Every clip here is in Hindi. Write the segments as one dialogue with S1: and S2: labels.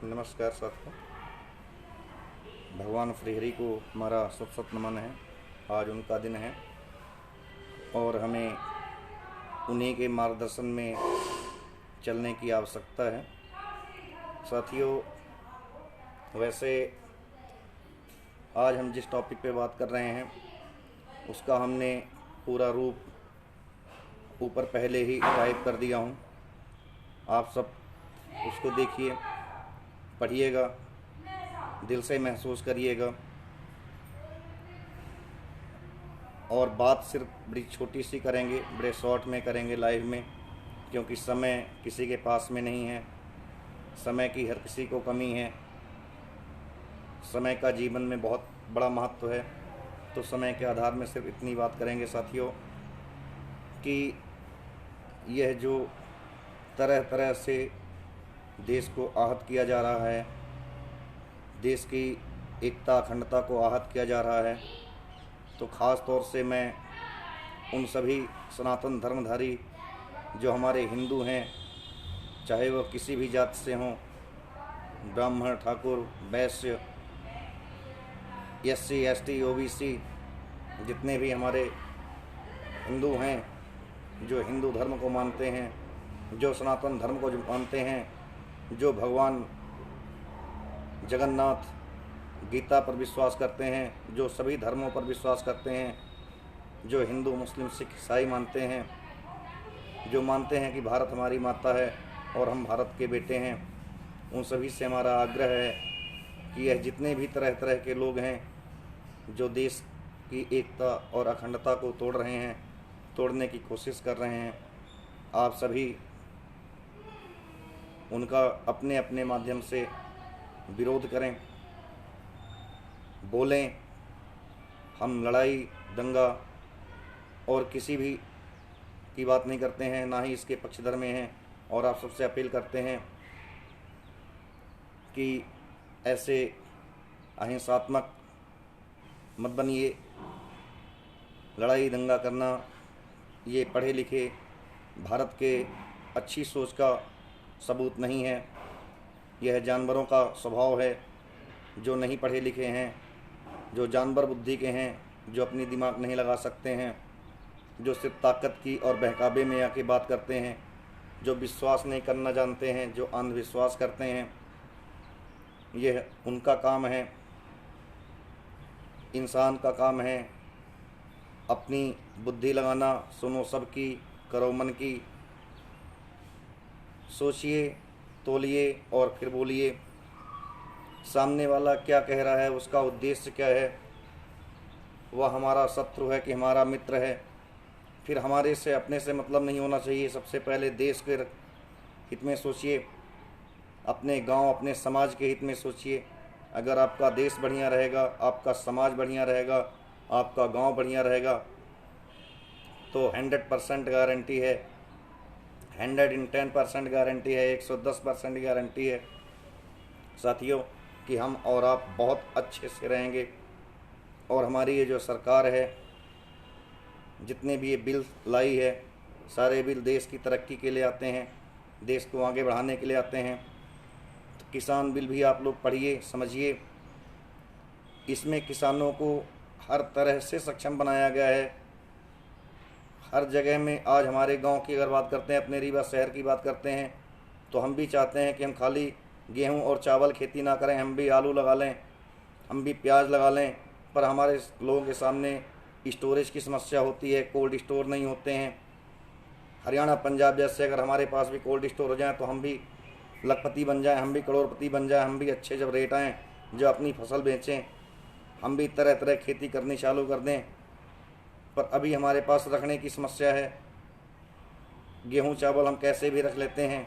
S1: नमस्कार साथियों। भगवान श्रीहरि को हमारा सत सत नमन है। आज उनका दिन है और हमें उन्हीं के मार्गदर्शन में चलने की आवश्यकता है। साथियों, वैसे आज हम जिस टॉपिक पे बात कर रहे हैं उसका हमने पूरा रूप ऊपर पहले ही टाइप कर दिया हूँ। आप सब उसको देखिए, पढ़िएगा, दिल से महसूस करिएगा और बात सिर्फ बड़ी छोटी सी करेंगे, बड़े शॉर्ट में करेंगे लाइव में, क्योंकि समय किसी के पास में नहीं है। समय की हर किसी को कमी है। समय का जीवन में बहुत बड़ा महत्व है। तो समय के आधार में सिर्फ इतनी बात करेंगे साथियों कि यह जो तरह तरह से देश को आहत किया जा रहा है, देश की एकता अखंडता को आहत किया जा रहा है, तो ख़ास तौर से मैं उन सभी सनातन धर्मधारी जो हमारे हिंदू हैं, चाहे वह किसी भी जाति से हों, ब्राह्मण, ठाकुर, वैश्य, SC, ST, OBC, जितने भी हमारे हिंदू हैं, जो हिंदू धर्म को मानते हैं, जो सनातन धर्म को मानते हैं, जो भगवान जगन्नाथ गीता पर विश्वास करते हैं, जो सभी धर्मों पर विश्वास करते हैं, जो हिंदू, मुस्लिम, सिख, ईसाई मानते हैं, जो मानते हैं कि भारत हमारी माता है और हम भारत के बेटे हैं, उन सभी से हमारा आग्रह है कि यह जितने भी तरह तरह के लोग हैं जो देश की एकता और अखंडता को तोड़ रहे हैं, तोड़ने की कोशिश कर रहे हैं, आप सभी उनका अपने अपने माध्यम से विरोध करें, बोलें। हम लड़ाई, दंगा और किसी भी की बात नहीं करते हैं, ना ही इसके पक्षधर में हैं, और आप सबसे अपील करते हैं कि ऐसे अहिंसात्मक मत बनिए। लड़ाई दंगा करना ये पढ़े लिखे भारत के अच्छी सोच का सबूत नहीं है। यह जानवरों का स्वभाव है, जो नहीं पढ़े लिखे हैं, जो जानवर बुद्धि के हैं, जो अपनी दिमाग नहीं लगा सकते हैं, जो सिर्फ ताकत की और बहकावे में आके बात करते हैं, जो विश्वास नहीं करना जानते हैं, जो अंधविश्वास करते हैं। यह उनका काम है। इंसान का काम है अपनी बुद्धि लगाना। सुनो सबकी, करो मन की, सोचिए, तोलिए और फिर बोलिए। सामने वाला क्या कह रहा है, उसका उद्देश्य क्या है, वह हमारा शत्रु है कि हमारा मित्र है। फिर हमारे से, अपने से मतलब नहीं होना चाहिए। सबसे पहले देश के हित में सोचिए, अपने गांव, अपने समाज के हित में सोचिए। अगर आपका देश बढ़िया रहेगा, आपका समाज बढ़िया रहेगा, आपका गांव बढ़िया रहेगा, तो 100% गारंटी है, 110% गारंटी है, 110% गारंटी है साथियों कि हम और आप बहुत अच्छे से रहेंगे। और हमारी ये जो सरकार है, जितने भी ये बिल लाई है, सारे बिल देश की तरक्की के लिए आते हैं, देश को आगे बढ़ाने के लिए आते हैं। तो किसान बिल भी आप लोग पढ़िए, समझिए। इसमें किसानों को हर तरह से सक्षम बनाया गया है। हर जगह में आज हमारे गांव की अगर बात करते हैं, अपने रीवा शहर की बात करते हैं, तो हम भी चाहते हैं कि हम खाली गेहूं और चावल खेती ना करें, हम भी आलू लगा लें, हम भी प्याज लगा लें। पर हमारे लोगों के सामने स्टोरेज की समस्या होती है, कोल्ड स्टोर नहीं होते हैं। हरियाणा, पंजाब जैसे अगर हमारे पास भी कोल्ड स्टोर हो जाए तो हम भी लखपति बन जाएं, हम भी करोड़पति बन जाएं, हम भी अच्छे जब रेट आएँ, जो अपनी फसल बेचें, हम भी तरह तरह खेती करनी चालू कर दें। पर अभी हमारे पास रखने की समस्या है। गेहूं चावल हम कैसे भी रख लेते हैं,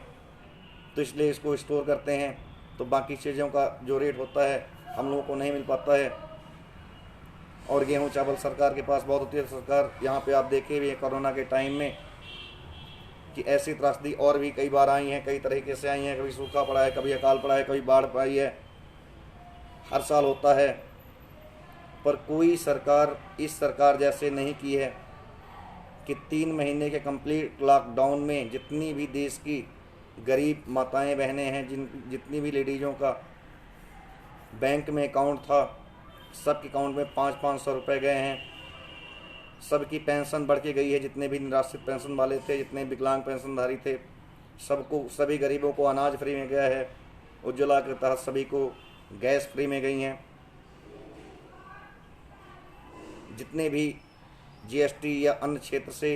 S1: तो इसलिए इसको स्टोर करते हैं, तो बाकी चीज़ों का जो रेट होता है हम लोगों को नहीं मिल पाता है। और गेहूं चावल सरकार के पास बहुत होती है। सरकार यहाँ पे आप देखे भी कोरोना के टाइम में कि ऐसी त्रासदी और भी कई बार आई हैं, कई तरीके से आई हैं। कभी सूखा पड़ा है, कभी अकाल पड़ा है, कभी बाढ़ पड़ी है, हर साल होता है। पर कोई सरकार इस सरकार जैसे नहीं की है कि 3 महीने के कंप्लीट लॉकडाउन में जितनी भी देश की गरीब माताएं बहनें हैं, जितनी भी लेडीज़ों का बैंक में अकाउंट था, सबके अकाउंट में 500-500 रुपये गए हैं। सबकी पेंशन बढ़ के गई है, जितने भी निराश्रित पेंशन वाले थे, जितने विकलांग पेंशनधारी थे, सबको, सभी गरीबों को अनाज फ्री में गया है। उज्ज्वला के तहत सभी को गैस फ्री में गई हैं। जितने भी जीएसटी या अन्य क्षेत्र से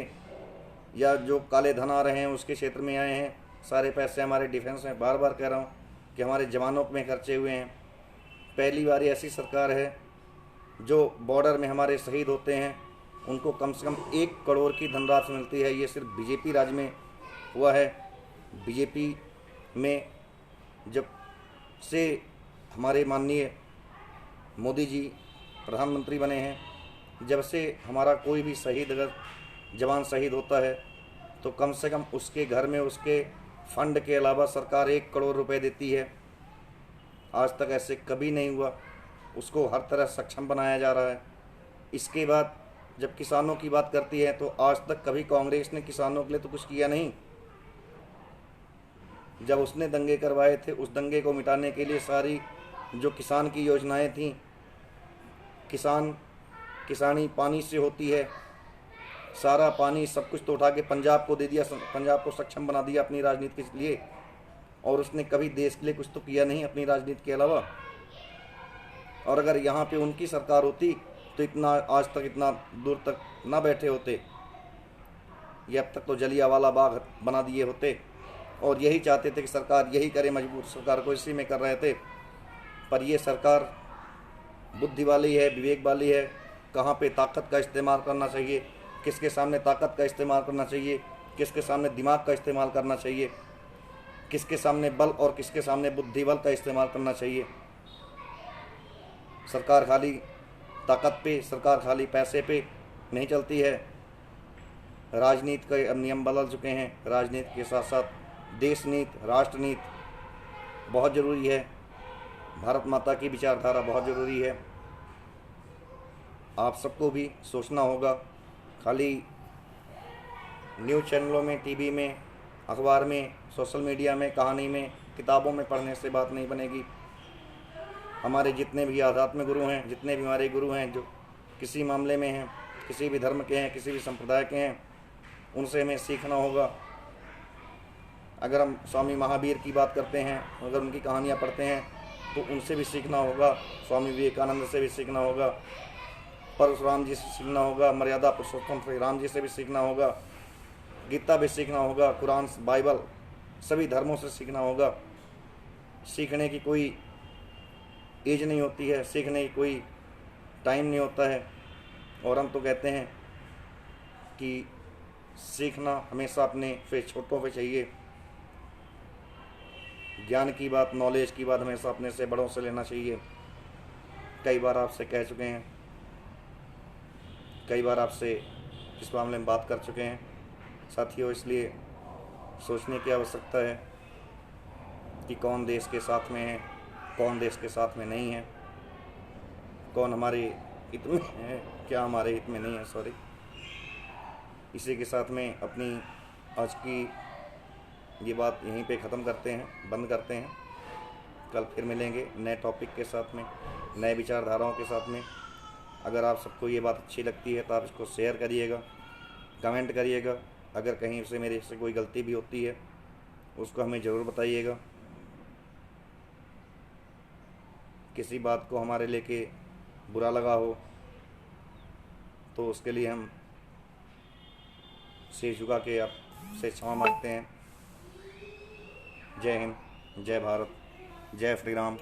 S1: या जो काले धन आ रहे हैं उसके क्षेत्र में आए हैं, सारे पैसे हमारे डिफेंस में, बार बार कह रहा हूँ कि हमारे जवानों में खर्चे हुए हैं। पहली बार ऐसी सरकार है जो बॉर्डर में हमारे शहीद होते हैं उनको कम से कम 1 करोड़ की धनराशि मिलती है। ये सिर्फ बीजेपी राज में हुआ है। बीजेपी में जब से हमारे माननीय मोदी जी प्रधानमंत्री बने हैं, जब से हमारा कोई भी शहीद, अगर जवान शहीद होता है तो कम से कम उसके घर में उसके फंड के अलावा सरकार 1 करोड़ रुपए देती है। आज तक ऐसे कभी नहीं हुआ। उसको हर तरह सक्षम बनाया जा रहा है। इसके बाद जब किसानों की बात करती है तो आज तक कभी कांग्रेस ने किसानों के लिए तो कुछ किया नहीं। जब उसने दंगे करवाए थे, उस दंगे को मिटाने के लिए सारी जो किसान की योजनाएं थीं, किसानी पानी से होती है, सारा पानी सब कुछ तो उठा के पंजाब को दे दिया, पंजाब को सक्षम बना दिया अपनी राजनीति के लिए। और उसने कभी देश के लिए कुछ तो किया नहीं अपनी राजनीति के अलावा। और अगर यहाँ पे उनकी सरकार होती तो इतना आज तक इतना दूर तक ना बैठे होते, ये अब तक तो जलियांवाला बाग बना दिए होते। और यही चाहते थे कि सरकार यही करे, मजबूर सरकार को इसी में कर रहे थे। पर ये सरकार बुद्धि वाली है, विवेक वाली है। कहाँ पे ताकत का इस्तेमाल करना चाहिए, किसके सामने ताकत का इस्तेमाल करना चाहिए, किसके सामने दिमाग का इस्तेमाल करना चाहिए, किसके सामने बल और किसके सामने बुद्धि बल का इस्तेमाल करना चाहिए। सरकार खाली ताकत पे, सरकार खाली पैसे पे नहीं चलती है। राजनीति के अब नियम बदल चुके हैं। राजनीति के साथ साथ देश नीति, राष्ट्र नीति बहुत ज़रूरी है। भारत माता की विचारधारा बहुत ज़रूरी है। आप सबको भी सोचना होगा। खाली न्यूज़ चैनलों में, टीवी में, अखबार में, सोशल मीडिया में, कहानी में, किताबों में पढ़ने से बात नहीं बनेगी। हमारे जितने भी आध्यात्मिक गुरु हैं, जितने भी हमारे गुरु हैं जो किसी मामले में हैं, किसी भी धर्म के हैं, किसी भी संप्रदाय के हैं, उनसे हमें सीखना होगा। अगर हम स्वामी महावीर की बात करते हैं, अगर उनकी कहानियाँ पढ़ते हैं तो उनसे भी सीखना होगा। स्वामी विवेकानंद से भी सीखना होगा, परशुराम जी से सीखना होगा, मर्यादा पुरुषोत्तम श्री राम जी से भी सीखना होगा, गीता भी सीखना होगा, कुरान, बाइबल, सभी धर्मों से सीखना होगा। सीखने की कोई एज नहीं होती है, सीखने की कोई टाइम नहीं होता है। और हम तो कहते हैं कि सीखना हमेशा अपने से छोटों पे चाहिए। ज्ञान की बात, नॉलेज की बात हमेशा अपने से बड़ों से लेना चाहिए। कई बार आपसे कह चुके हैं, कई बार आपसे इस मामले में बात कर चुके हैं साथियों। इसलिए सोचने की आवश्यकता है कि कौन देश के साथ में है, कौन देश के साथ में नहीं है, कौन हमारे हित में है, क्या हमारे हित में नहीं है, सॉरी। इसी के साथ में अपनी आज की ये बात यहीं पे ख़त्म करते हैं, बंद करते हैं। कल फिर मिलेंगे नए टॉपिक के साथ में, नए विचारधाराओं के साथ में। अगर आप सबको ये बात अच्छी लगती है तो आप इसको शेयर करिएगा, कमेंट करिएगा। अगर कहीं से मेरे से कोई गलती भी होती है उसको हमें ज़रूर बताइएगा। किसी बात को हमारे लेके बुरा लगा हो तो उसके लिए हम सिर झुका के आपसे क्षमा मांगते हैं। जय हिंद, जय भारत, जय श्री राम।